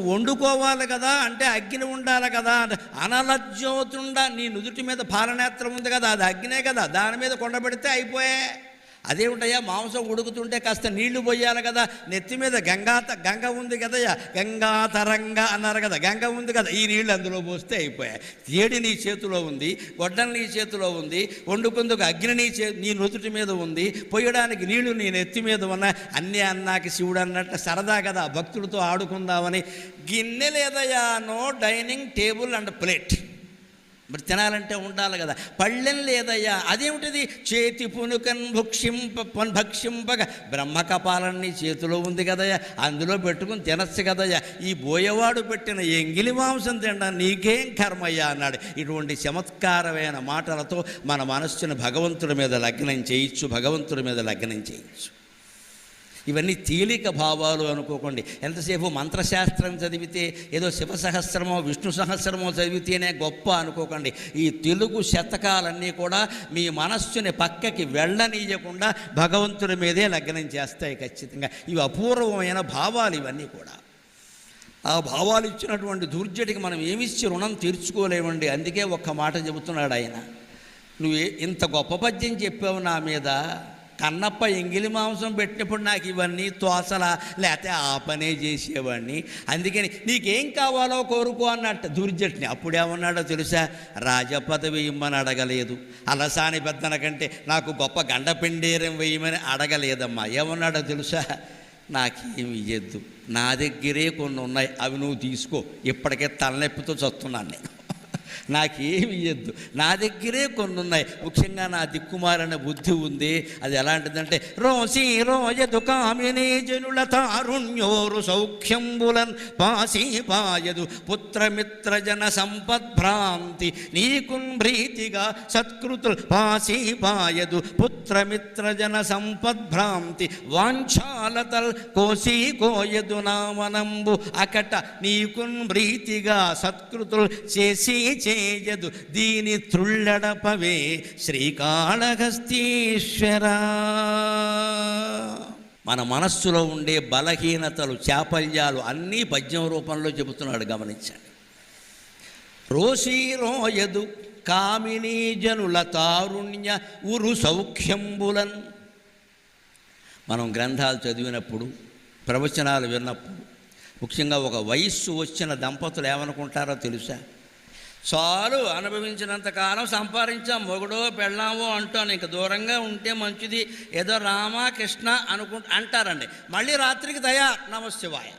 వండుకోవాలి కదా అంటే అగ్ని ఉండాలి కదా, అనలజ్యోతుండ నీ నుదుటి మీద పాలనేత్రం ఉంది కదా, అది అగ్నే కదా, దాని మీద కొండబెడితే అయిపోయే. అదేమిటయ్యా మాంసం ఉడుకుతుంటే కాస్త నీళ్లు పోయాలి కదా, నెత్తి మీద గంగ ఉంది కదయ్యా, గంగాతరంగ అన్నారు కదా, గంగ ఉంది కదా, ఈ నీళ్ళు అందులో పోస్తే అయిపోయాయి. ఏడి నీ చేతిలో ఉంది, గొడ్డలు నీ చేతిలో ఉంది, వండుకుందుకు అగ్ని నీ నుదుటి మీద ఉంది, పోయడానికి నీళ్లు నీ నెత్తి మీద ఉన్నాయి. అన్నీ అన్నాకి శివుడు అన్నట్టు సరదా కదా, భక్తుడితో ఆడుకుందామని. గిన్నె లేదయ్యా, no dining table and plate, మరి తినాలంటే ఉండాలి కదా. పళ్ళెం లేదయ్యా, అదేమిటిది, చేతి పునుకన్ భక్షింపగా బ్రహ్మకపాలన్నీ చేతిలో ఉంది కదయ్యా, అందులో పెట్టుకుని తినచ్చు కదయ్యా. ఈ బోయవాడు పెట్టిన ఎంగిలి మాంసం తినడా నీకేం కర్మయ్యా అన్నాడు. ఇటువంటి చమత్కారమైన మాటలతో మన మనస్సును భగవంతుడి మీద లగ్నం చేయొచ్చు, భగవంతుడి మీద లగ్నం చేయొచ్చు. ఇవన్నీ తేలిక భావాలు అనుకోకండి. ఎంతసేపు మంత్రశాస్త్రం చదివితే, ఏదో శివసహస్రమో విష్ణు సహస్రమో చదివితేనే గొప్ప అనుకోకండి. ఈ తెలుగు శతకాలన్నీ కూడా మీ మనస్సుని పక్కకి వెళ్ళనీయకుండా భగవంతుడి మీదే లగ్నం చేస్తాయి ఖచ్చితంగా. ఇవి అపూర్వమైన భావాలు ఇవన్నీ కూడా. ఆ భావాలు ఇచ్చినటువంటి దుర్జటికి మనం ఏమిచ్చి రుణం తీర్చుకోలేమండి. అందుకే ఒక్క మాట చెబుతున్నాడు ఆయన, నువ్వు ఇంత గొప్ప పద్యం చెప్పావు నా మీద, కన్నప్ప ఎంగిలి మాంసం పెట్టినప్పుడు నాకు ఇవన్నీ తోసలా, లేకపోతే ఆ పనే చేసేవాడిని, అందుకని నీకేం కావాలో కోరుకో అన్నట్టు దుర్జటిని. అప్పుడేమన్నాడో తెలుసా, రాజపదవి ఇమ్మని అడగలేదు, అలసాని పెద్దన కంటే నాకు గొప్ప గండపిండేరం వేయమని అడగలేదమ్మా. ఏమన్నాడో తెలుసా, నాకేమి ఇయ్యద్దు, నా దగ్గరే కొన్ని ఉన్నాయి, అవి నువ్వు తీసుకో, ఇప్పటికే తలనొప్పితో చస్తున్నాను నేను, నాకేమి ఇయ్యద్దు, నా దగ్గరే కొన్ని ఉన్నాయి. ముఖ్యంగా నా దిక్కుమారణ బుద్ధి ఉంది, అది ఎలాంటిదంటే, రోసి రోజదు కామినీ జనుల తారుణ్యోరు సౌఖ్యంబులన్ పాసి పాయదు పుత్రమిత్ర జన సంపద్భ్రాంతి నీకున్ భ్రీతిగా సత్కృతులు పాసి పాయదు పుత్రమిత్ర జన సంపద్భ్రాంతి వాంఛాలతల్ కోసి కోయదు నామనంబు అకట నీకున్ భ్రీతిగా సత్కృతులు చేసి చేయదు దీని త్రుళ్ళడపవే శ్రీకాళహస్తీశ్వర. మన మనస్సులో ఉండే బలహీనతలు, చాపల్యాలు అన్నీ పద్యం రూపంలో చెబుతున్నాడు, గమనించండి. రోసి రోయదు కామినీ జనుల తారుణ్య ఉరు సౌఖ్యంబులన్. మనం గ్రంథాలు చదివినప్పుడు, ప్రవచనాలు విన్నప్పుడు, ముఖ్యంగా ఒక వయస్సు వచ్చిన దంపతులు ఏమనుకుంటారో తెలుసా, చాలు అనుభవించినంతకాలం సంపాదించాం, మొగుడో పెళ్ళామో అంటాను, ఇంక దూరంగా ఉంటే మంచిది, ఏదో రామ కృష్ణ అంటారండి. మళ్ళీ రాత్రికి దయా నమశివాయ.